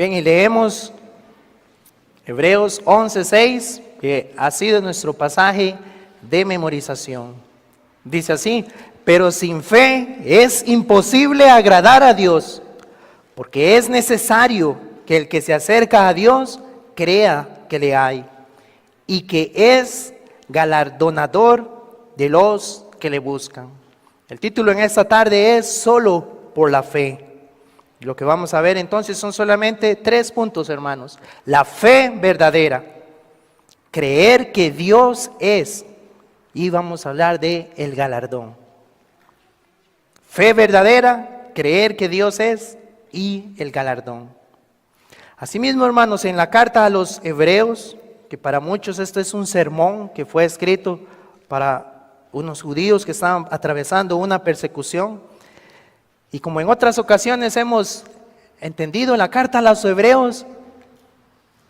Bien, y leemos Hebreos 11:6, que ha sido nuestro pasaje de memorización. Dice así: pero sin fe es imposible agradar a Dios, porque es necesario que el que se acerca a Dios crea que le hay y que es galardonador de los que le buscan. El título en esta tarde es Solo por la fe. Lo que vamos a ver entonces son solamente 3 puntos, hermanos. La fe verdadera, creer que Dios es, y vamos a hablar de el galardón. Fe verdadera, creer que Dios es y el galardón. Asimismo, hermanos, en la carta a los Hebreos, que para muchos esto es un sermón que fue escrito para unos judíos que estaban atravesando una persecución, y como en otras ocasiones hemos entendido, en la carta a los Hebreos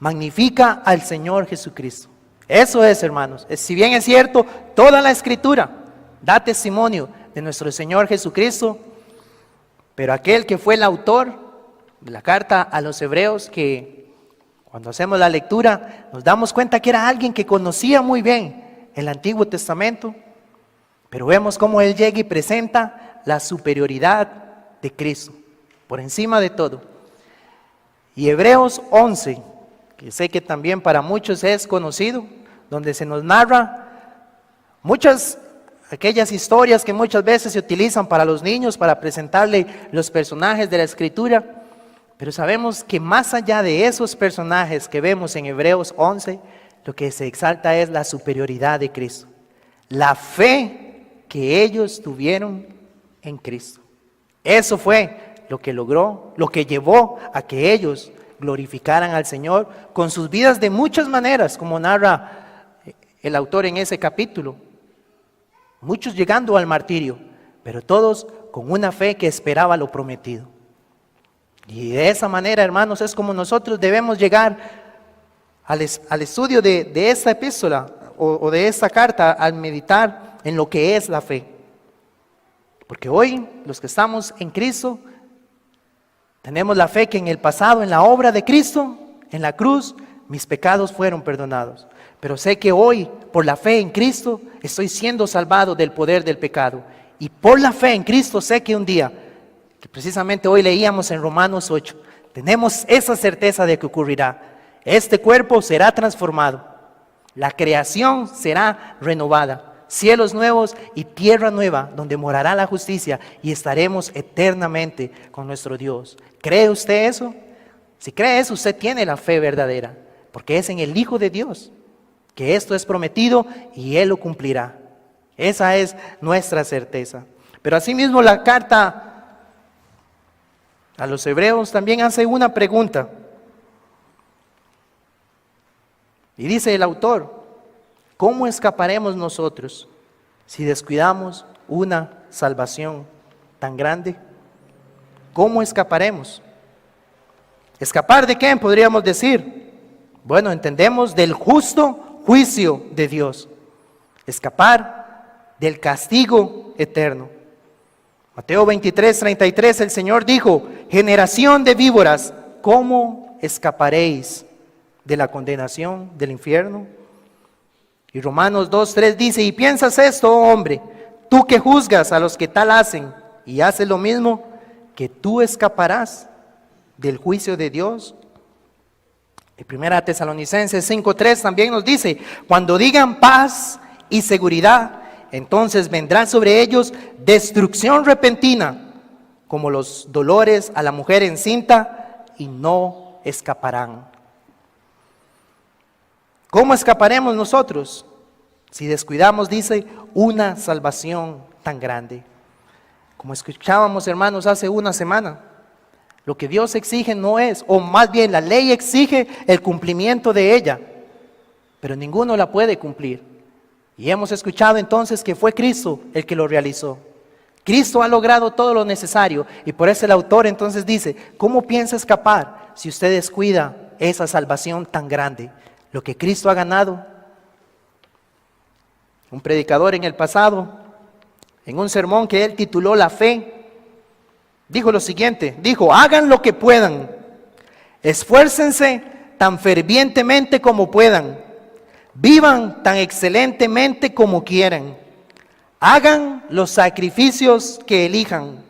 magnifica al Señor Jesucristo. Eso es, hermanos. Si bien es cierto, toda la Escritura da testimonio de nuestro Señor Jesucristo, pero aquel que fue el autor de la carta a los Hebreos, que cuando hacemos la lectura nos damos cuenta que era alguien que conocía muy bien el Antiguo Testamento, pero vemos cómo él llega y presenta la superioridad de Cristo por encima de todo. Y Hebreos 11, que sé que también para muchos es conocido, donde se nos narra aquellas historias que muchas veces se utilizan para los niños, para presentarle los personajes de la Escritura, pero sabemos que más allá de esos personajes que vemos en Hebreos 11, lo que se exalta es la superioridad de Cristo, la fe que ellos tuvieron en Cristo. Eso fue lo que logró, lo que llevó a que ellos glorificaran al Señor con sus vidas de muchas maneras, como narra el autor en ese capítulo. Muchos llegando al martirio, pero todos con una fe que esperaba lo prometido. Y de esa manera, hermanos, es como nosotros debemos llegar al estudio de esta epístola o de esta carta, al meditar en lo que es la fe. Porque hoy, los que estamos en Cristo, tenemos la fe que en el pasado, en la obra de Cristo, en la cruz, mis pecados fueron perdonados. Pero sé que hoy, por la fe en Cristo, estoy siendo salvado del poder del pecado. Y por la fe en Cristo sé que un día, que precisamente hoy leíamos en Romanos 8, tenemos esa certeza de que ocurrirá. Este cuerpo será transformado, la creación será renovada. Cielos nuevos y tierra nueva, donde morará la justicia y estaremos eternamente con nuestro Dios. ¿Cree usted eso? Si cree eso, usted tiene la fe verdadera, porque es en el Hijo de Dios que esto es prometido y Él lo cumplirá. Esa es nuestra certeza. Pero asimismo la carta a los Hebreos también hace una pregunta. Y dice el autor: ¿cómo escaparemos nosotros si descuidamos una salvación tan grande? ¿Cómo escaparemos? ¿Escapar de qué? Podríamos decir. Bueno, entendemos del justo juicio de Dios. Escapar del castigo eterno. Mateo 23:33, el Señor dijo: generación de víboras, ¿cómo escaparéis de la condenación del infierno? Y Romanos 2:3 dice: y piensas esto, oh hombre, tú que juzgas a los que tal hacen y haces lo mismo, que tú escaparás del juicio de Dios. Y 1 Tesalonicenses 5:3 también nos dice: cuando digan paz y seguridad, entonces vendrá sobre ellos destrucción repentina, como los dolores a la mujer encinta, y no escaparán. ¿Cómo escaparemos nosotros si descuidamos, dice, una salvación tan grande? Como escuchábamos, hermanos, hace una semana, lo que Dios exige no es, o más bien la ley exige el cumplimiento de ella, pero ninguno la puede cumplir. Y hemos escuchado entonces que fue Cristo el que lo realizó. Cristo ha logrado todo lo necesario, y por eso el autor entonces dice: ¿cómo piensa escapar si usted descuida esa salvación tan grande? Lo que Cristo ha ganado. Un predicador en el pasado, en un sermón que él tituló La Fe, dijo lo siguiente: dijo, hagan lo que puedan, Esfuércense tan fervientemente como puedan. Vivan tan excelentemente como quieran. Hagan los sacrificios que elijan.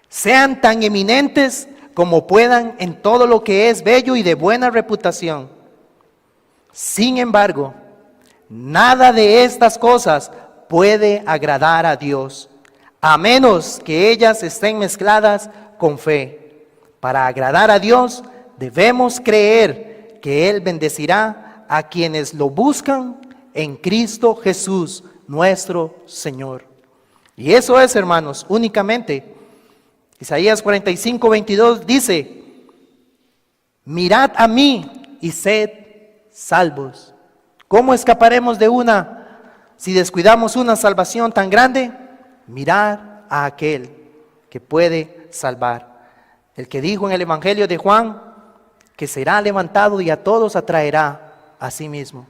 Sean tan eminentes como puedan en todo lo que es bello y de buena reputación. Sin embargo, nada de estas cosas puede agradar a Dios, a menos que ellas estén mezcladas con fe. Para agradar a Dios, debemos creer que Él bendecirá a quienes lo buscan en Cristo Jesús, nuestro Señor. Y eso es, hermanos, únicamente. Isaías 45:22 dice: mirad a mí y sed salvos. ¿Cómo escaparemos de si descuidamos una salvación tan grande? Mirar a aquel que puede salvar. El que dijo en el Evangelio de Juan que será levantado y a todos atraerá a sí mismo.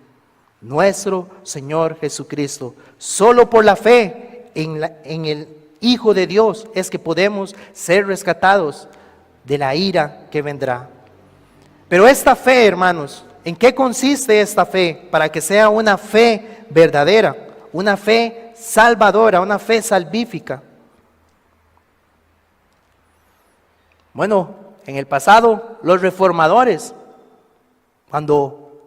Nuestro Señor Jesucristo. Solo por la fe en el Hijo de Dios es que podemos ser rescatados de la ira que vendrá. Pero esta fe, hermanos, ¿en qué consiste esta fe? Para que sea una fe verdadera, una fe salvadora, una fe salvífica. Bueno, en el pasado, los reformadores, cuando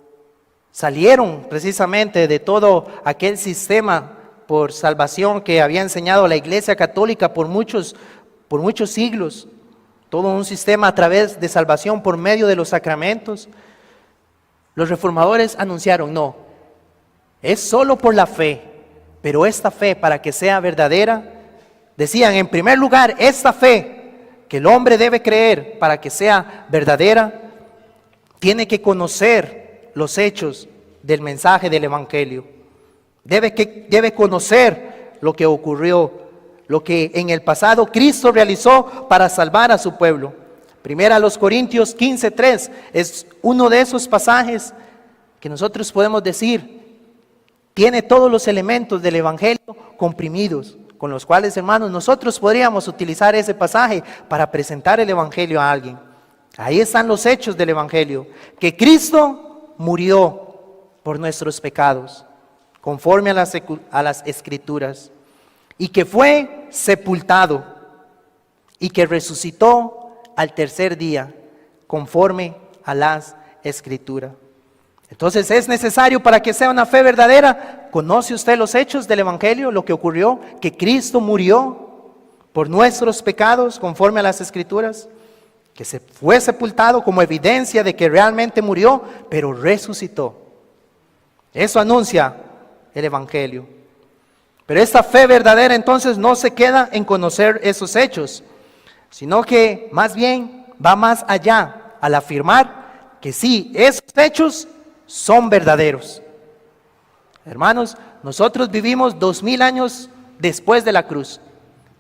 salieron precisamente de todo aquel sistema por salvación que había enseñado la Iglesia Católica por muchos siglos, todo un sistema a través de salvación por medio de los sacramentos, los reformadores anunciaron: no, es solo por la fe, pero esta fe, para que sea verdadera, decían, en primer lugar, esta fe que el hombre debe creer para que sea verdadera, tiene que conocer los hechos del mensaje del Evangelio. Debe conocer lo que ocurrió, lo que en el pasado Cristo realizó para salvar a su pueblo. Primera a los Corintios 15:3 es uno de esos pasajes que nosotros podemos decir tiene todos los elementos del Evangelio comprimidos, con los cuales, hermanos, nosotros podríamos utilizar ese pasaje para presentar el Evangelio a alguien. Ahí están los hechos del Evangelio, que Cristo murió por nuestros pecados, conforme a las Escrituras, y que fue sepultado, y que resucitó al tercer día, conforme a las Escrituras. Entonces es necesario, para que sea una fe verdadera, ¿conoce usted los hechos del Evangelio? Lo que ocurrió, que Cristo murió por nuestros pecados, conforme a las Escrituras, que se fue sepultado como evidencia de que realmente murió, pero resucitó. Eso anuncia el Evangelio. Pero esta fe verdadera entonces no se queda en conocer esos hechos, sino que más bien va más allá al afirmar que sí, esos hechos son verdaderos. Hermanos, nosotros vivimos 2000 años después de la cruz,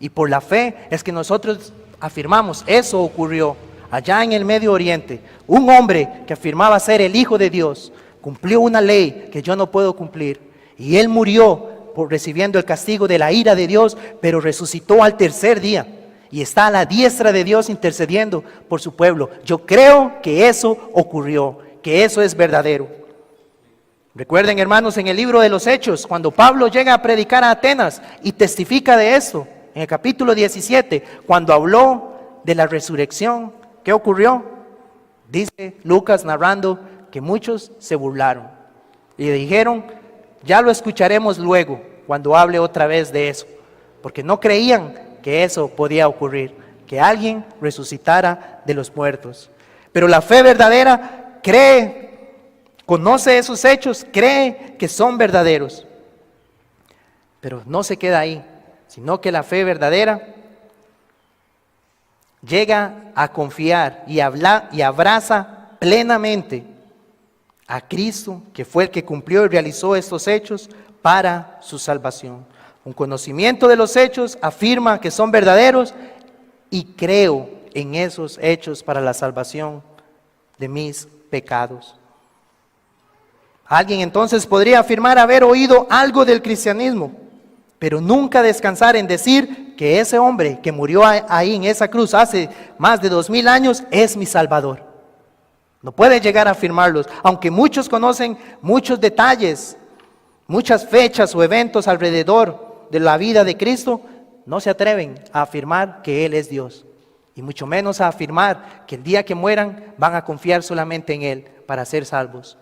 y por la fe es que nosotros afirmamos, eso ocurrió allá en el Medio Oriente. Un hombre que afirmaba ser el Hijo de Dios cumplió una ley que yo no puedo cumplir, y él murió recibiendo el castigo de la ira de Dios, pero resucitó al tercer día y está a la diestra de Dios intercediendo por su pueblo. Yo creo que eso ocurrió, que eso es verdadero. Recuerden, hermanos, en el libro de los Hechos, cuando Pablo llega a predicar a Atenas y testifica de esto, en el capítulo 17, cuando habló de la resurrección, ¿qué ocurrió? Dice Lucas narrando que muchos se burlaron y le dijeron: ya lo escucharemos luego, cuando hable otra vez de eso, porque no creían que eso podía ocurrir, que alguien resucitara de los muertos. Pero la fe verdadera cree, conoce esos hechos, cree que son verdaderos, pero no se queda ahí, sino que la fe verdadera llega a confiar y abraza plenamente a Cristo, que fue el que cumplió y realizó estos hechos para su salvación. Un conocimiento de los hechos afirma que son verdaderos y creo en esos hechos para la salvación de mis pecados. Alguien entonces podría afirmar haber oído algo del cristianismo, pero nunca descansar en decir que ese hombre que murió ahí en esa cruz hace más de 2000 años es mi Salvador. No puede llegar a afirmarlos, aunque muchos conocen muchos detalles, muchas fechas o eventos alrededor de la vida de Cristo, no se atreven a afirmar que Él es Dios, y mucho menos a afirmar que el día que mueran van a confiar solamente en Él para ser salvos.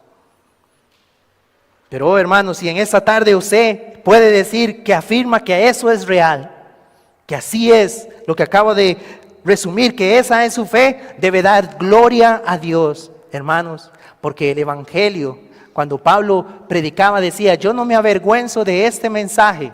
Pero hermanos, si en esta tarde usted puede decir que afirma que eso es real, que así es lo que acabo de resumir, que esa es su fe, debe dar gloria a Dios, hermanos, porque el Evangelio, cuando Pablo predicaba, decía: yo no me avergüenzo de este mensaje,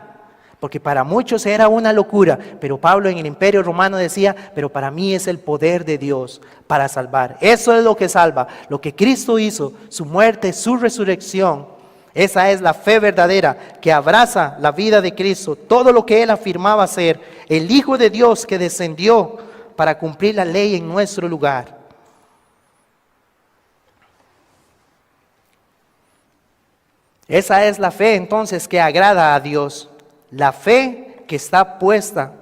porque para muchos era una locura, pero Pablo en el Imperio Romano decía: pero para mí es el poder de Dios para salvar. Eso es lo que salva, lo que Cristo hizo, su muerte, su resurrección. Esa es la fe verdadera que abraza la vida de Cristo, todo lo que Él afirmaba ser, el Hijo de Dios que descendió para cumplir la ley en nuestro lugar. Esa es la fe entonces que agrada a Dios, la fe que está puesta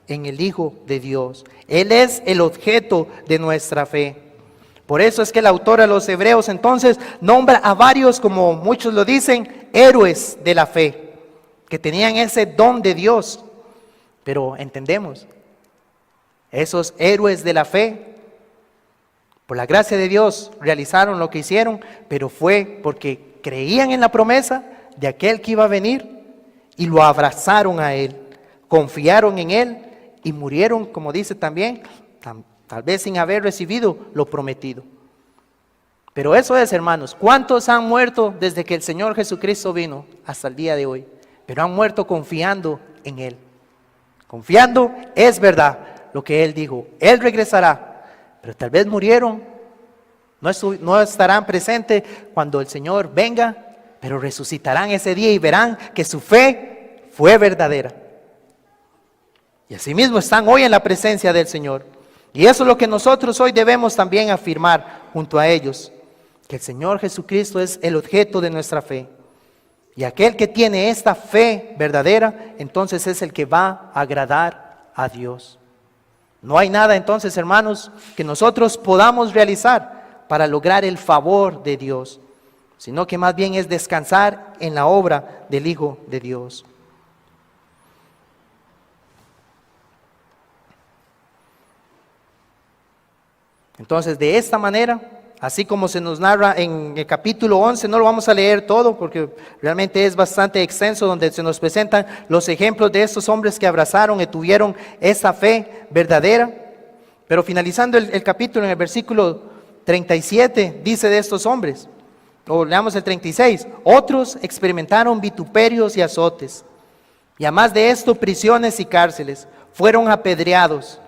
en el Hijo de Dios. Él es el objeto de nuestra fe. Por eso es que el autor a los Hebreos entonces nombra a varios, como muchos lo dicen, héroes de la fe, que tenían ese don de Dios. Pero entendemos, esos héroes de la fe, por la gracia de Dios, realizaron lo que hicieron, pero fue porque creían en la promesa de aquel que iba a venir y lo abrazaron a Él, confiaron en Él y murieron, como dice también, tal vez sin haber recibido lo prometido. Pero eso es, hermanos, ¿cuántos han muerto desde que el Señor Jesucristo vino hasta el día de hoy? Pero han muerto confiando en Él. Confiando, es verdad lo que Él dijo, Él regresará, pero tal vez murieron, no estarán presentes cuando el Señor venga, pero resucitarán ese día y verán que su fe fue verdadera. Y asimismo están hoy en la presencia del Señor. Y eso es lo que nosotros hoy debemos también afirmar junto a ellos, que el Señor Jesucristo es el objeto de nuestra fe. Y aquel que tiene esta fe verdadera, entonces es el que va a agradar a Dios. No hay nada entonces, hermanos, que nosotros podamos realizar para lograr el favor de Dios, sino que más bien es descansar en la obra del Hijo de Dios. Entonces, de esta manera, así como se nos narra en el capítulo 11, no lo vamos a leer todo porque realmente es bastante extenso, donde se nos presentan los ejemplos de estos hombres que abrazaron y tuvieron esa fe verdadera. Pero finalizando el capítulo, en el versículo 37, dice de estos hombres, o leamos el 36, otros experimentaron vituperios y azotes, y además de esto, prisiones y cárceles, fueron apedreados,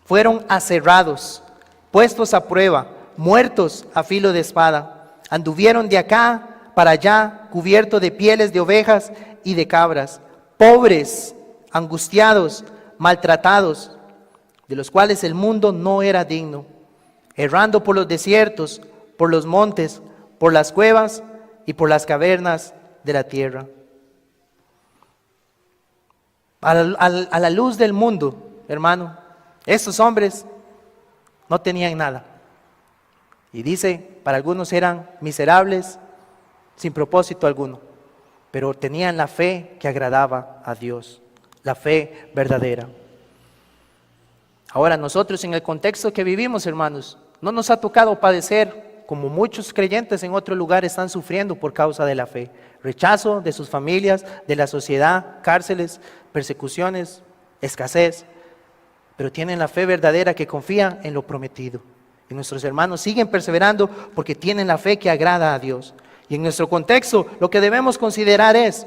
fueron aserrados, puestos a prueba, muertos a filo de espada, anduvieron de acá para allá, cubiertos de pieles de ovejas y de cabras, pobres, angustiados, maltratados, de los cuales el mundo no era digno, errando por los desiertos, por los montes, por las cuevas y por las cavernas de la tierra. A la luz del mundo, hermano, estos hombres no tenían nada. Y dice, para algunos eran miserables, sin propósito alguno, pero tenían la fe que agradaba a Dios, la fe verdadera. Ahora nosotros en el contexto que vivimos, hermanos, no nos ha tocado padecer como muchos creyentes en otro lugar están sufriendo por causa de la fe. Rechazo de sus familias, de la sociedad, cárceles, persecuciones, escasez. Pero tienen la fe verdadera que confían en lo prometido. Y nuestros hermanos siguen perseverando porque tienen la fe que agrada a Dios. Y en nuestro contexto lo que debemos considerar es,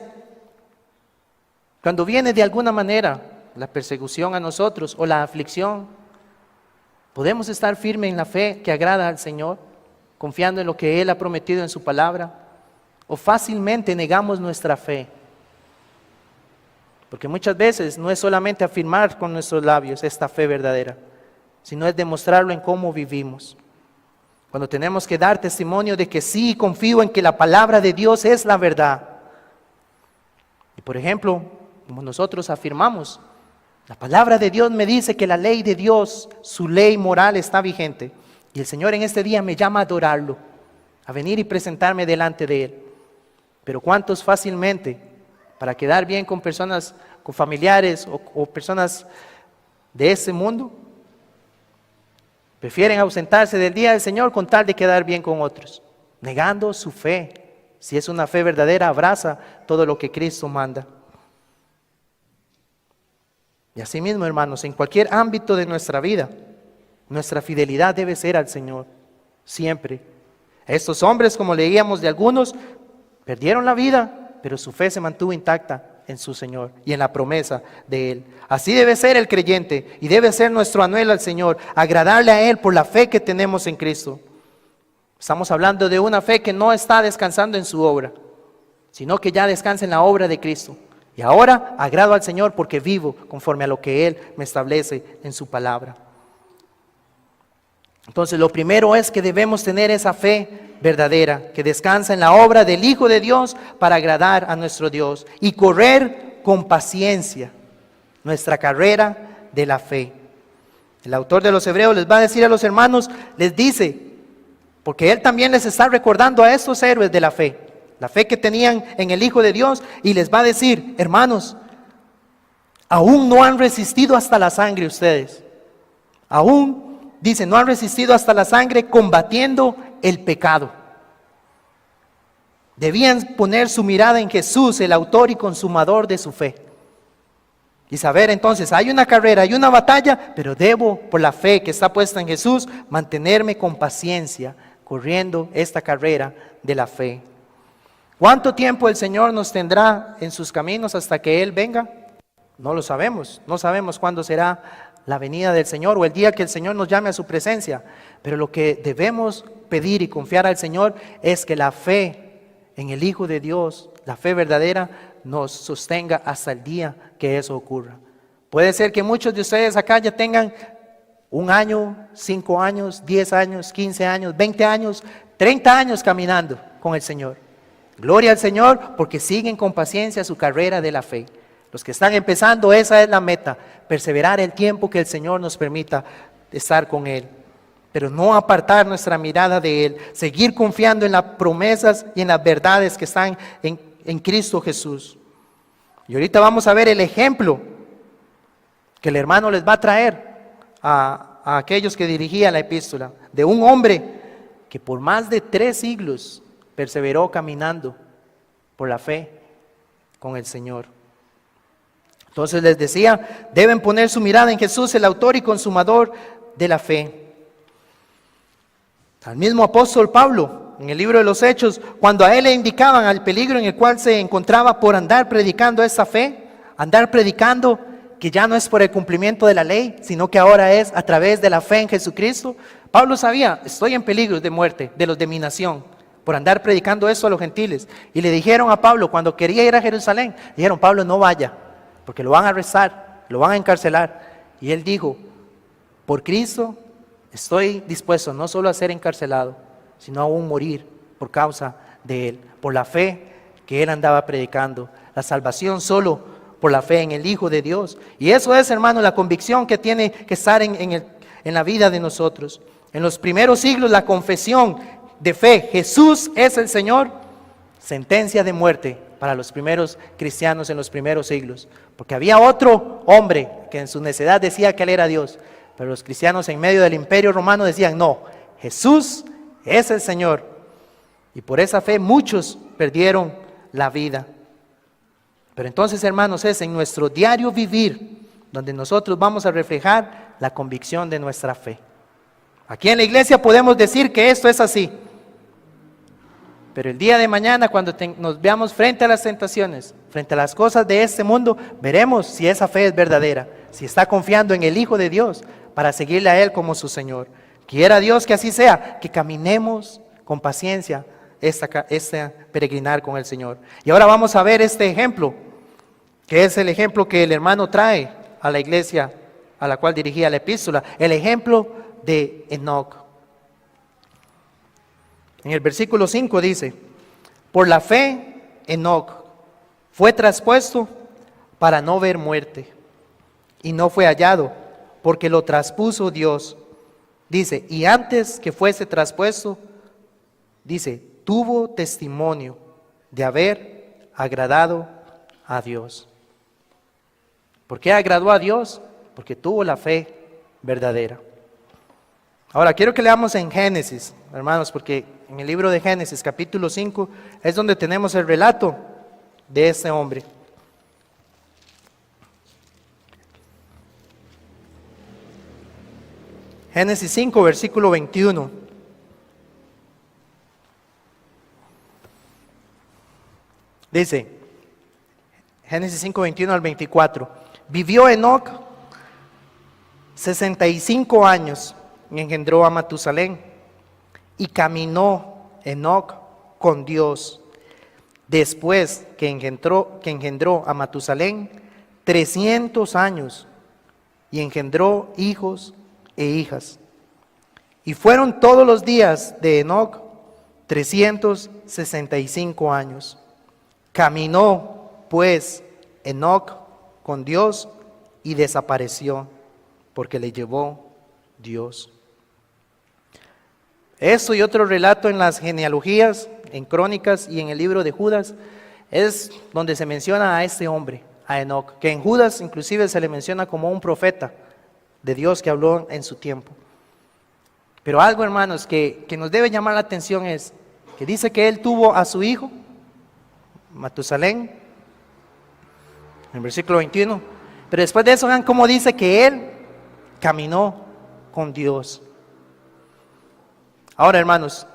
cuando viene de alguna manera la persecución a nosotros o la aflicción, ¿podemos estar firmes en la fe que agrada al Señor, confiando en lo que Él ha prometido en su palabra? ¿O fácilmente negamos nuestra fe? Porque muchas veces no es solamente afirmar con nuestros labios esta fe verdadera, sino es demostrarlo en cómo vivimos. Cuando tenemos que dar testimonio de que sí, confío en que la palabra de Dios es la verdad. Y por ejemplo, como nosotros afirmamos, la palabra de Dios me dice que la ley de Dios, su ley moral está vigente, Y el Señor en este día me llama a adorarlo, a venir y presentarme delante de Él. Pero ¿cuántos fácilmente, para quedar bien con personas, con familiares o personas de este mundo, prefieren ausentarse del día del Señor con tal de quedar bien con otros, negando su fe? Si es una fe verdadera, abraza todo lo que Cristo manda. Y así mismo, hermanos, en cualquier ámbito de nuestra vida, nuestra fidelidad debe ser al Señor, siempre. Estos hombres, como leíamos de algunos, perdieron la vida, pero su fe se mantuvo intacta en su Señor y en la promesa de Él. Así debe ser el creyente y debe ser nuestro anhelo al Señor, agradarle a Él por la fe que tenemos en Cristo. Estamos hablando de una fe que no está descansando en su obra, sino que ya descansa en la obra de Cristo. Y ahora agrado al Señor porque vivo conforme a lo que Él me establece en su palabra. Entonces lo primero es que debemos tener esa fe verdadera, que descansa en la obra del Hijo de Dios para agradar a nuestro Dios y correr con paciencia nuestra carrera de la fe. El autor de los Hebreos les va a decir a los hermanos, les dice, porque él también les está recordando a estos héroes de la fe que tenían en el Hijo de Dios, y les va a decir, hermanos, aún no han resistido hasta la sangre ustedes. Aún, dice, no han resistido hasta la sangre combatiendo el pecado. Debían poner su mirada en Jesús, el autor y consumador de su fe. Y saber entonces, hay una carrera, hay una batalla, pero debo, por la fe que está puesta en Jesús, mantenerme con paciencia, corriendo esta carrera de la fe. ¿Cuánto tiempo el Señor nos tendrá en sus caminos hasta que Él venga? No lo sabemos, no sabemos cuándo será la venida del Señor o el día que el Señor nos llame a su presencia. Pero lo que debemos pedir y confiar al Señor es que la fe en el Hijo de Dios, la fe verdadera, nos sostenga hasta el día que eso ocurra. Puede ser que muchos de ustedes acá ya tengan 1 año, 5 años, 10 años, 15 años, 20 años, 30 años caminando con el Señor. Gloria al Señor porque siguen con paciencia su carrera de la fe. Los que están empezando, esa es la meta, perseverar el tiempo que el Señor nos permita estar con Él. Pero no apartar nuestra mirada de Él, seguir confiando en las promesas y en las verdades que están en Cristo Jesús. Y ahorita vamos a ver el ejemplo que el hermano les va a traer a aquellos que dirigían la epístola, de un hombre que por más de 3 siglos perseveró caminando por la fe con el Señor. Entonces les decía, deben poner su mirada en Jesús, el autor y consumador de la fe. Al mismo apóstol Pablo, en el libro de los Hechos, cuando a él le indicaban al peligro en el cual se encontraba por andar predicando esa fe, andar predicando que ya no es por el cumplimiento de la ley, sino que ahora es a través de la fe en Jesucristo, Pablo sabía, estoy en peligro de muerte de los de mi nación, por andar predicando eso a los gentiles. Y le dijeron a Pablo, cuando quería ir a Jerusalén, dijeron, Pablo, no vaya, porque lo van a arrestar, lo van a encarcelar. Y él dijo, por Cristo estoy dispuesto no solo a ser encarcelado, sino aún morir por causa de Él, por la fe que Él andaba predicando, la salvación solo por la fe en el Hijo de Dios. Y eso es, hermano, la convicción que tiene que estar en la vida de nosotros. En los primeros siglos, la confesión de fe, Jesús es el Señor, sentencia de muerte para los primeros cristianos en los primeros siglos, porque había otro hombre que en su necedad decía que Él era Dios, pero los cristianos en medio del imperio romano decían, no, Jesús es el Señor. Y por esa fe muchos perdieron la vida. Pero entonces, hermanos, es en nuestro diario vivir donde nosotros vamos a reflejar la convicción de nuestra fe. Aquí en la iglesia podemos decir que esto es así. Pero el día de mañana, cuando nos veamos frente a las tentaciones, frente a las cosas de este mundo, veremos si esa fe es verdadera, si está confiando en el Hijo de Dios para seguirle a Él como su Señor. Quiera Dios que así sea, que caminemos con paciencia este peregrinar con el Señor. Y ahora vamos a ver este ejemplo, que es el ejemplo que el hermano trae a la iglesia a la cual dirigía la epístola, el ejemplo de Enoc. En el versículo 5 dice, por la fe Enoc fue traspuesto para no ver muerte, y no fue hallado, porque lo traspuso Dios. Dice, y antes que fuese traspuesto, dice, tuvo testimonio de haber agradado a Dios. ¿Por qué agradó a Dios? Porque tuvo la fe verdadera. Ahora, quiero que leamos en Génesis, hermanos, porque en el libro de Génesis, capítulo 5, es donde tenemos el relato de este hombre. Génesis 5, versículo 21. Dice, Génesis 5, 21 al 24. Vivió Enoc 65 años y engendró a Matusalén. Y caminó Enoc con Dios. Después que engendró a Matusalén, 300 años y engendró hijos e hijas. Y fueron todos los días de Enoc 365 años. Caminó pues Enoc con Dios y desapareció, porque le llevó Dios. Esto y otro relato en las genealogías, en Crónicas y en el libro de Judas, es donde se menciona a este hombre, a Enoc, que en Judas inclusive se le menciona como un profeta de Dios que habló en su tiempo. Pero algo, hermanos, que nos debe llamar la atención es que dice que él tuvo a su hijo, Matusalén, en el versículo 21, pero después de eso vean cómo dice que él caminó con Dios. Ahora, hermanos,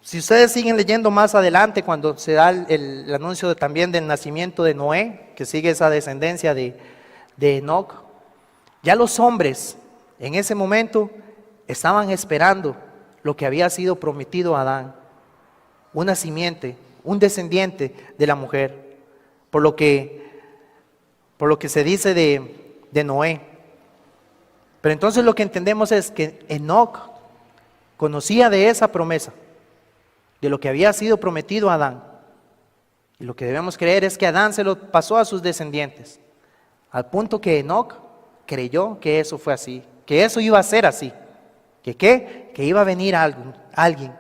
si ustedes siguen leyendo más adelante, cuando se da el anuncio también del nacimiento de Noé, que sigue esa descendencia de Enoc, ya los hombres en ese momento estaban esperando lo que había sido prometido a Adán, una simiente, un descendiente de la mujer, por lo que se dice de Noé. Pero entonces lo que entendemos es que Enoc conocía de esa promesa, de lo que había sido prometido a Adán. Y lo que debemos creer es que Adán se lo pasó a sus descendientes, al punto que Enoc creyó que eso fue así, que eso iba a ser así, que iba a venir alguien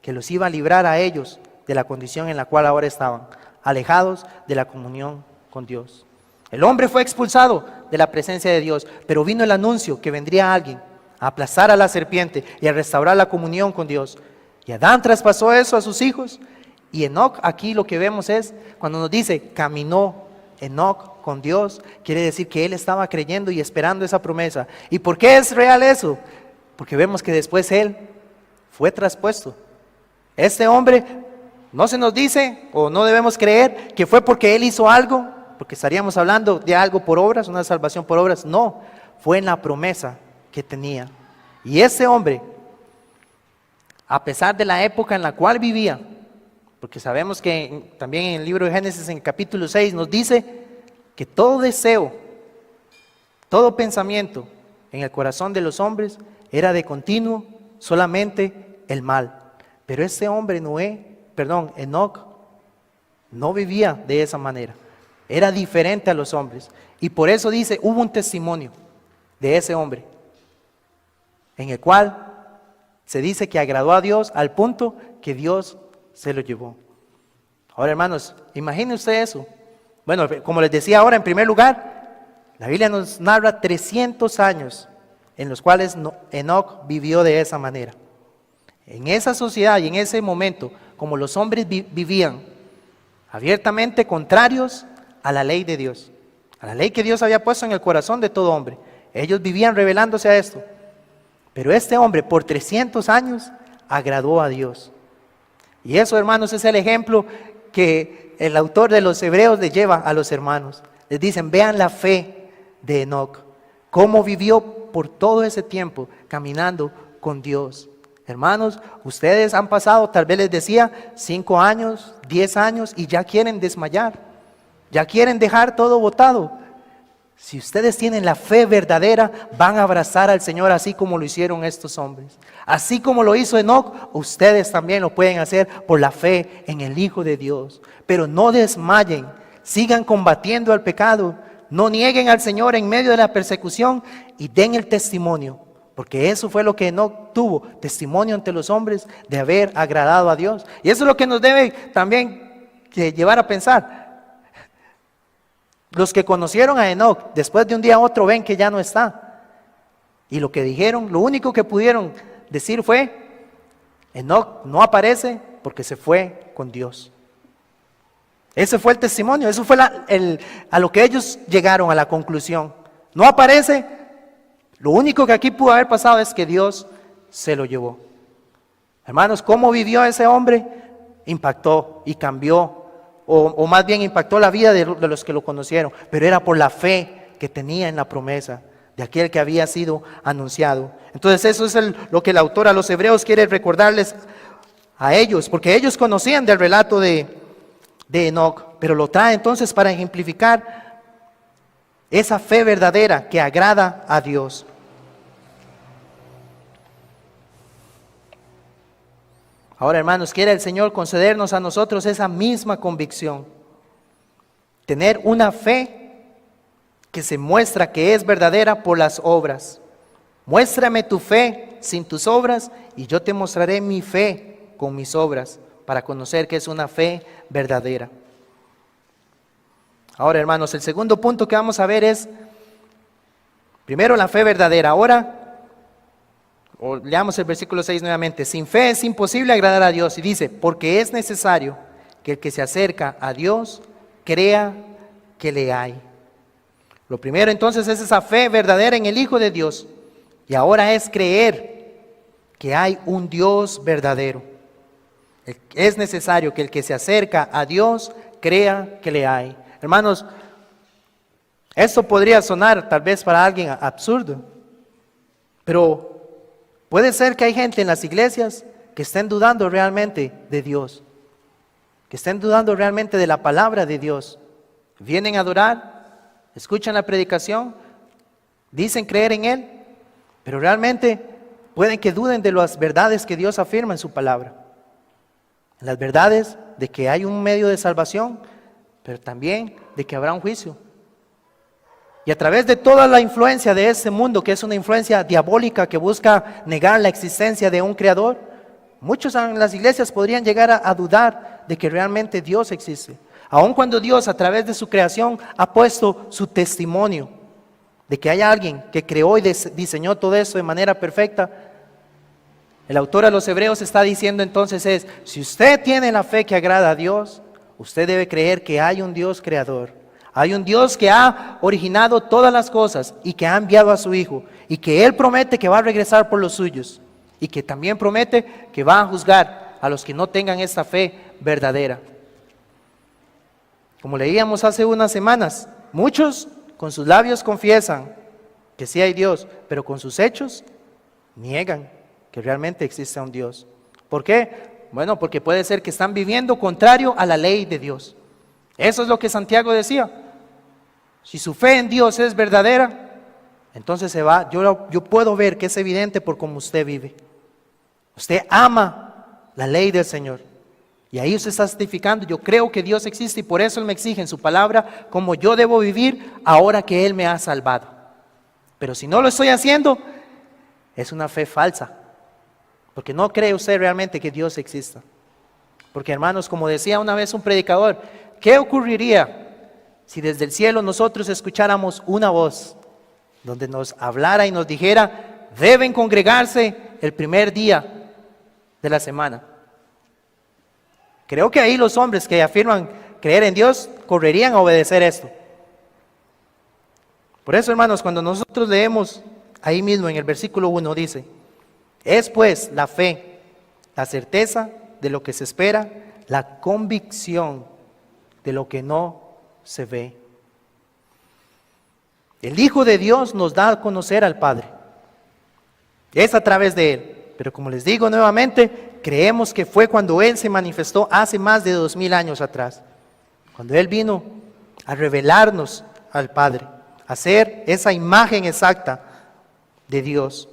que los iba a librar a ellos de la condición en la cual ahora estaban, alejados de la comunión con Dios. El hombre fue expulsado de la presencia de Dios, pero vino el anuncio que vendría alguien a aplastar a la serpiente y a restaurar la comunión con Dios. Y Adán traspasó eso a sus hijos. Y Enoc, aquí lo que vemos es, cuando nos dice, caminó Enoc con Dios, quiere decir que él estaba creyendo y esperando esa promesa. ¿Y por qué es real eso? Porque vemos que después él fue traspuesto. Este hombre, no se nos dice, o no debemos creer, que fue porque él hizo algo, porque estaríamos hablando de algo por obras, una salvación por obras. No, fue en la promesa que tenía. Y ese hombre, a pesar de la época en la cual vivía, porque sabemos que también en el libro de Génesis, en el capítulo 6, nos dice que todo deseo, todo pensamiento en el corazón de los hombres era de continuo solamente el mal. Pero ese hombre Enoc, no vivía de esa manera. Era diferente a los hombres. Y por eso dice, hubo un testimonio de ese hombre, en el cual se dice que agradó a Dios al punto que Dios se lo llevó. Ahora, hermanos, imagine usted eso. Bueno, como les decía ahora, en primer lugar, la Biblia nos narra 300 años en los cuales Enoc vivió de esa manera. En esa sociedad y en ese momento, como los hombres vivían abiertamente contrarios a la ley de Dios, a la ley que Dios había puesto en el corazón de todo hombre. Ellos vivían rebelándose a esto. Pero este hombre por 300 años agradó a Dios. Y eso, hermanos, es el ejemplo que el autor de los Hebreos le lleva a los hermanos. Les dicen, vean la fe de Enoc, cómo vivió por todo ese tiempo caminando con Dios. Hermanos, ustedes han pasado, tal vez les decía, 5 años, 10 años y ya quieren desmayar, ya quieren dejar todo botado. Si ustedes tienen la fe verdadera, van a abrazar al Señor así como lo hicieron estos hombres. Así como lo hizo Enoc, ustedes también lo pueden hacer por la fe en el Hijo de Dios. Pero no desmayen, sigan combatiendo al pecado, no nieguen al Señor en medio de la persecución y den el testimonio, Porque eso fue lo que Enoc tuvo, testimonio ante los hombres de haber agradado a Dios. Y eso es lo que nos debe también llevar a pensar. Los que conocieron a Enoc, después de un día a otro ven que ya no está. Y lo que dijeron, lo único que pudieron decir fue, Enoc no aparece porque se fue con Dios. Ese fue el testimonio, eso fue a lo que ellos llegaron a la conclusión. No aparece, lo único que aquí pudo haber pasado es que Dios se lo llevó. Hermanos, ¿cómo vivió ese hombre? Impactó y cambió, o más bien impactó la vida de los que lo conocieron, pero era por la fe que tenía en la promesa de aquel que había sido anunciado. Entonces eso es lo que el autor a los hebreos quiere recordarles a ellos, porque ellos conocían del relato de Enoc, pero lo trae entonces para ejemplificar esa fe verdadera que agrada a Dios. Ahora, hermanos, quiere el Señor concedernos a nosotros esa misma convicción, tener una fe que se muestra que es verdadera por las obras. Muéstrame tu fe sin tus obras y yo te mostraré mi fe con mis obras, para conocer que es una fe verdadera. Ahora, hermanos, el segundo punto que vamos a ver es, primero, la fe verdadera. Ahora, leamos el versículo 6 nuevamente. Sin fe es imposible agradar a Dios. Y dice, porque es necesario que el que se acerca a Dios crea que le hay. Lo primero entonces es esa fe verdadera en el Hijo de Dios. Y ahora es creer que hay un Dios verdadero. Es necesario que el que se acerca a Dios crea que le hay. Hermanos, esto podría sonar tal vez para alguien absurdo, pero puede ser que hay gente en las iglesias que estén dudando realmente de Dios, que estén dudando realmente de la palabra de Dios. Vienen a adorar, escuchan la predicación, dicen creer en Él, pero realmente pueden que duden de las verdades que Dios afirma en su palabra. Las verdades de que hay un medio de salvación, pero también de que habrá un juicio. Y a través de toda la influencia de ese mundo, que es una influencia diabólica que busca negar la existencia de un creador, muchos en las iglesias podrían llegar a dudar de que realmente Dios existe. Aun cuando Dios a través de su creación ha puesto su testimonio de que hay alguien que creó y diseñó todo eso de manera perfecta, el autor a los hebreos está diciendo entonces si usted tiene la fe que agrada a Dios, usted debe creer que hay un Dios creador. Hay un Dios que ha originado todas las cosas y que ha enviado a su Hijo. Y que Él promete que va a regresar por los suyos. Y que también promete que va a juzgar a los que no tengan esta fe verdadera. Como leíamos hace unas semanas, muchos con sus labios confiesan que sí hay Dios, pero con sus hechos niegan que realmente existe un Dios. ¿Por qué? Bueno, porque puede ser que están viviendo contrario a la ley de Dios. Eso es lo que Santiago decía. Si su fe en Dios es verdadera, entonces yo puedo ver que es evidente por cómo usted vive. Usted ama la ley del Señor. Y ahí usted está certificando, yo creo que Dios existe y por eso Él me exige en su palabra cómo yo debo vivir ahora que Él me ha salvado. Pero si no lo estoy haciendo, es una fe falsa. Porque no cree usted realmente que Dios exista. Porque hermanos, como decía una vez un predicador, ¿qué ocurriría si desde el cielo nosotros escucháramos una voz donde nos hablara y nos dijera, deben congregarse el primer día de la semana? Creo que ahí los hombres que afirman creer en Dios correrían a obedecer esto. Por eso, hermanos, cuando nosotros leemos ahí mismo en el versículo 1 dice, es pues la fe, la certeza de lo que se espera, la convicción de lo que no se ve. El Hijo de Dios nos da a conocer al Padre. Es a través de Él. Pero como les digo nuevamente, creemos que fue cuando Él se manifestó hace más de 2000 años atrás. Cuando Él vino a revelarnos al Padre, a ser esa imagen exacta de Dios.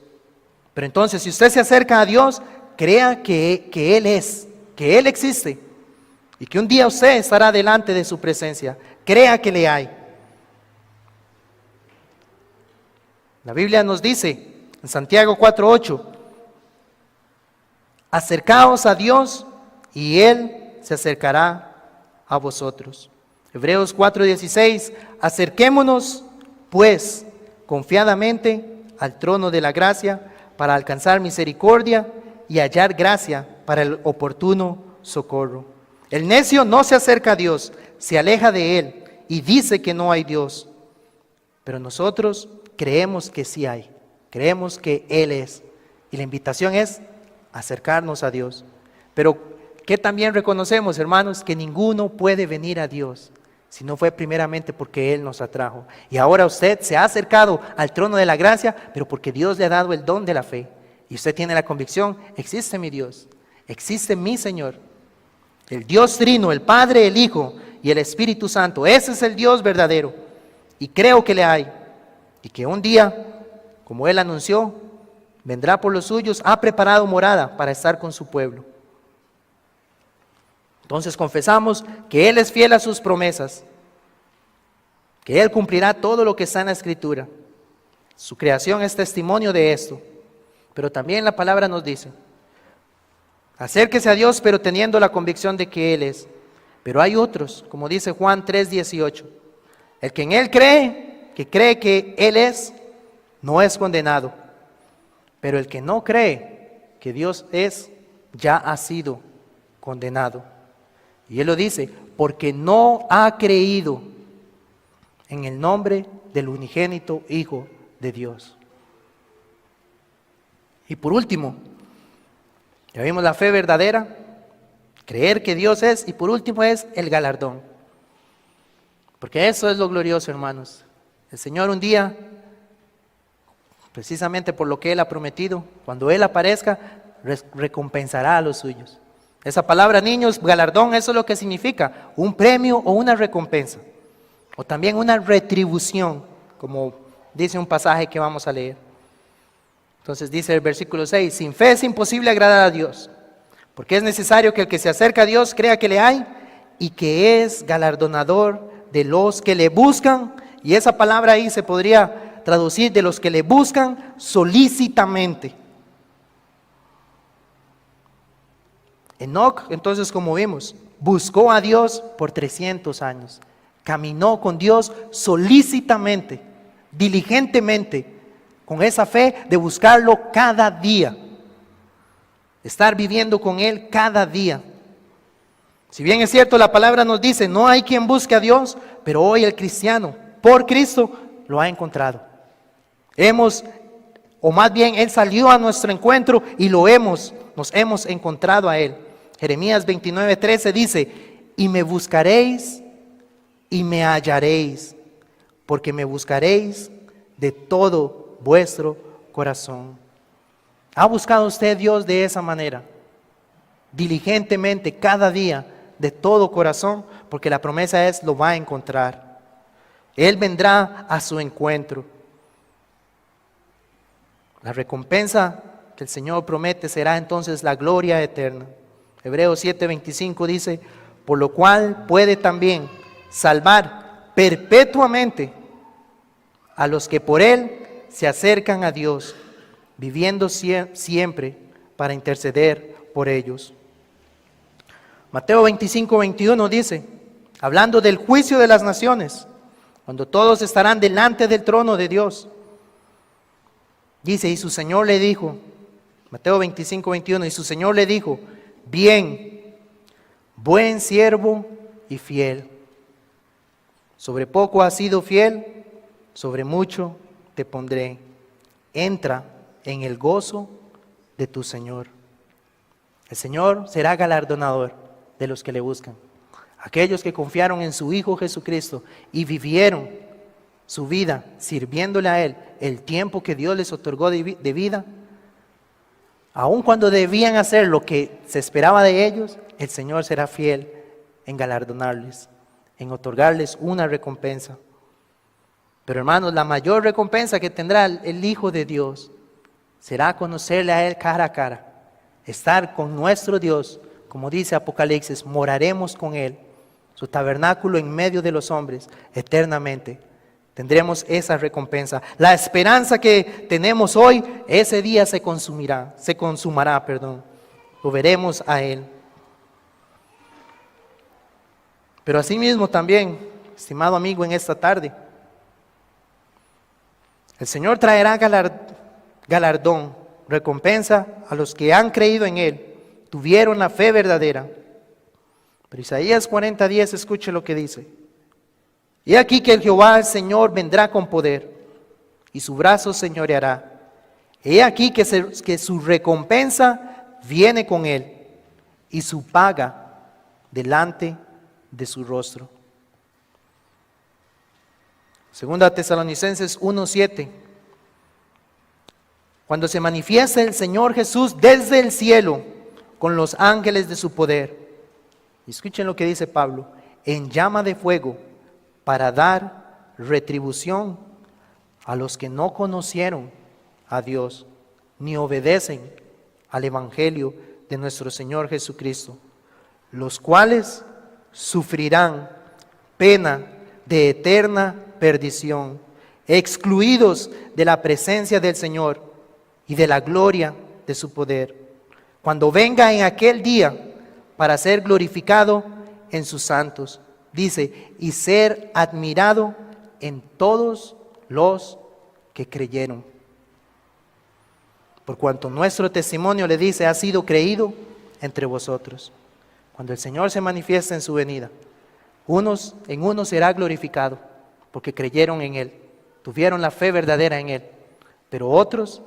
Pero entonces, si usted se acerca a Dios, crea que Él es, que Él existe y que un día usted estará delante de su presencia. Crea que le hay. La Biblia nos dice En Santiago 4:8, acercaos a Dios y Él se acercará a vosotros. Hebreos 4:16, acerquémonos pues confiadamente al trono de la gracia para alcanzar misericordia y hallar gracia para el oportuno socorro. El necio no se acerca a Dios, se aleja de Él y dice que no hay Dios. Pero nosotros creemos que sí hay, creemos que Él es. Y la invitación es acercarnos a Dios. Pero ¿qué también reconocemos, hermanos? Que ninguno puede venir a Dios si no fue primeramente porque Él nos atrajo. Y ahora usted se ha acercado al trono de la gracia, pero porque Dios le ha dado el don de la fe. Y usted tiene la convicción, existe mi Dios, existe mi Señor. El Dios Trino, el Padre, el Hijo y el Espíritu Santo. Ese es el Dios verdadero. Y creo que le hay. Y que un día, como Él anunció, vendrá por los suyos, ha preparado morada para estar con su pueblo. Entonces confesamos que Él es fiel a sus promesas, que Él cumplirá todo lo que está en la Escritura. Su creación es testimonio de esto. Pero también la palabra nos dice, acérquese a Dios pero teniendo la convicción de que Él es. Pero hay otros, como dice Juan 3:18, el que en Él cree, que Él es, no es condenado. Pero el que no cree que Dios es, ya ha sido condenado. Y Él lo dice, porque no ha creído en el nombre del unigénito Hijo de Dios. Y por último, ya vimos la fe verdadera, creer que Dios es, y por último es el galardón. Porque eso es lo glorioso, hermanos. El Señor un día, precisamente por lo que Él ha prometido, cuando Él aparezca, recompensará a los suyos. Esa palabra, niños, galardón, eso es lo que significa, un premio o una recompensa, o también una retribución, como dice un pasaje que vamos a leer. Entonces dice el versículo 6, sin fe es imposible agradar a Dios, porque es necesario que el que se acerca a Dios crea que le hay y que es galardonador de los que le buscan. Y esa palabra ahí se podría traducir de los que le buscan solícitamente. Enoc, entonces, como vimos, buscó a Dios por 300 años. Caminó con Dios solícitamente, diligentemente, con esa fe de buscarlo cada día. Estar viviendo con Él cada día. Si bien es cierto, la palabra nos dice, no hay quien busque a Dios, pero hoy el cristiano, por Cristo, lo ha encontrado. O más bien, Él salió a nuestro encuentro y nos hemos encontrado a Él. Jeremías 29:13 dice, y me buscaréis y me hallaréis, porque me buscaréis de todo vuestro corazón. ¿Ha buscado usted a Dios de esa manera? Diligentemente, cada día, de todo corazón, porque la promesa es, lo va a encontrar. Él vendrá a su encuentro. La recompensa que el Señor promete será entonces la gloria eterna. Hebreos 7:25 dice, por lo cual puede también salvar perpetuamente a los que por Él se acercan a Dios, viviendo siempre para interceder por ellos. Mateo 25:21 dice, hablando del juicio de las naciones, cuando todos estarán delante del trono de Dios, dice, y su Señor le dijo, Mateo 25:21, y su Señor le dijo, bien, buen siervo y fiel. Sobre poco has sido fiel, sobre mucho te pondré. Entra en el gozo de tu Señor. El Señor será galardonador de los que le buscan. Aquellos que confiaron en su Hijo Jesucristo y vivieron su vida sirviéndole a Él el tiempo que Dios les otorgó de vida, aun cuando debían hacer lo que se esperaba de ellos, el Señor será fiel en galardonarles, en otorgarles una recompensa. Pero hermanos, la mayor recompensa que tendrá el Hijo de Dios será conocerle a Él cara a cara, estar con nuestro Dios, como dice Apocalipsis, moraremos con Él, su tabernáculo en medio de los hombres eternamente tendremos esa recompensa. La esperanza que tenemos hoy, ese día se consumará, lo veremos a Él. Pero asimismo también, estimado amigo, en esta tarde, el Señor traerá galardón, recompensa a los que han creído en Él, tuvieron la fe verdadera. Pero Isaías 40:10, escuche lo que dice. He aquí que el Jehová el Señor vendrá con poder, y su brazo señoreará. He aquí que su recompensa viene con Él, y su paga delante de su rostro. Segunda Tesalonicenses 1:7. Cuando se manifiesta el Señor Jesús desde el cielo con los ángeles de su poder. Y escuchen lo que dice Pablo: en llama de fuego, para dar retribución a los que no conocieron a Dios, ni obedecen al Evangelio de nuestro Señor Jesucristo, los cuales sufrirán pena de eterna perdición, excluidos de la presencia del Señor y de la gloria de su poder, cuando venga en aquel día para ser glorificado en sus santos. Dice, y ser admirado en todos los que creyeron. Por cuanto nuestro testimonio, le dice, ha sido creído entre vosotros. Cuando el Señor se manifiesta en su venida, en unos será glorificado, porque creyeron en Él, tuvieron la fe verdadera en Él. Pero otros,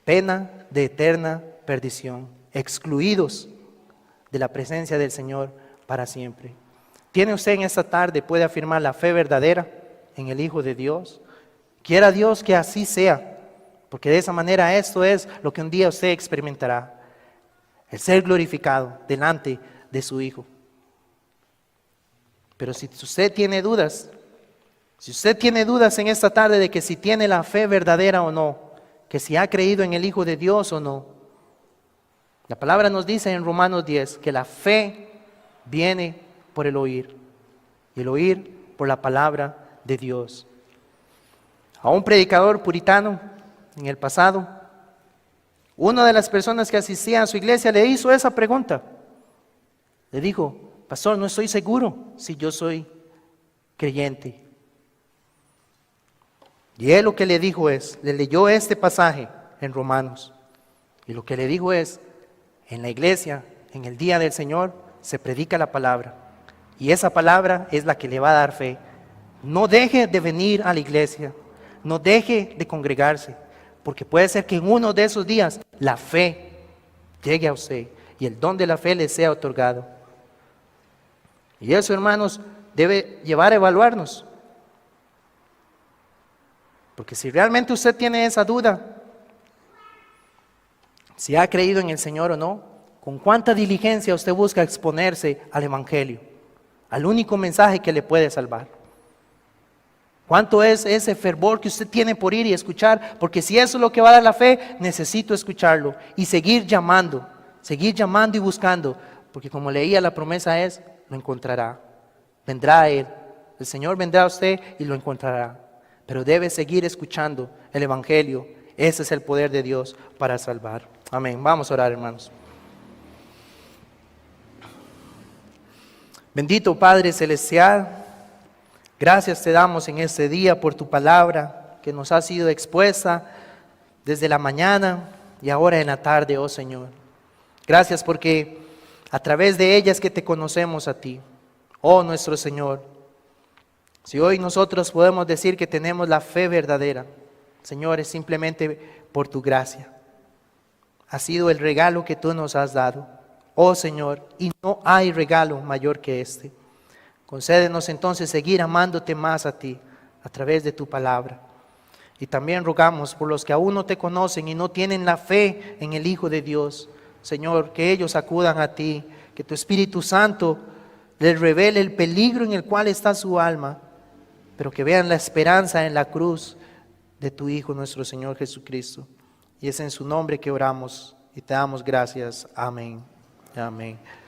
pena de eterna perdición, excluidos de la presencia del Señor para siempre. ¿Tiene usted en esta tarde, puede afirmar la fe verdadera en el Hijo de Dios? Quiera Dios que así sea, porque de esa manera esto es lo que un día usted experimentará, el ser glorificado delante de su Hijo. Pero si usted tiene dudas, en esta tarde de que si tiene la fe verdadera o no, que si ha creído en el Hijo de Dios o no, la palabra nos dice en Romanos 10 que la fe viene por el oír, y el oír por la palabra de Dios. A un predicador puritano en el pasado, una de las personas que asistía a su iglesia le hizo esa pregunta. Le dijo, pastor, no estoy seguro si yo soy creyente. Y él lo que le dijo le leyó este pasaje en Romanos, y lo que le dijo es, en la iglesia, en el día del Señor, se predica la palabra, y esa palabra es la que le va a dar fe. No deje de venir a la iglesia, no deje de congregarse, porque puede ser que en uno de esos días la fe llegue a usted y el don de la fe le sea otorgado. Y eso, hermanos, debe llevar a evaluarnos. Porque si realmente usted tiene esa duda, si ha creído en el Señor o no, con cuánta diligencia usted busca exponerse al Evangelio, al único mensaje que le puede salvar. ¿Cuánto es ese fervor que usted tiene por ir y escuchar? Porque si eso es lo que va a dar la fe, necesito escucharlo y seguir llamando y buscando. Porque como leía, la promesa es, lo encontrará. Vendrá a Él. El Señor vendrá a usted y lo encontrará. Pero debe seguir escuchando el Evangelio. Ese es el poder de Dios para salvar. Amén. Vamos a orar, hermanos. Bendito Padre Celestial, gracias te damos en este día por tu palabra que nos ha sido expuesta desde la mañana y ahora en la tarde, oh Señor. Gracias porque a través de ella es que te conocemos a ti, oh nuestro Señor. Si hoy nosotros podemos decir que tenemos la fe verdadera, Señor, es simplemente por tu gracia. Ha sido el regalo que tú nos has dado. Oh Señor, y no hay regalo mayor que este. Concédenos entonces seguir amándote más a ti a través de tu palabra. Y también rogamos por los que aún no te conocen y no tienen la fe en el Hijo de Dios. Señor, que ellos acudan a ti, que tu Espíritu Santo les revele el peligro en el cual está su alma, pero que vean la esperanza en la cruz de tu Hijo, nuestro Señor Jesucristo. Y es en su nombre que oramos y te damos gracias. Amén. Amén.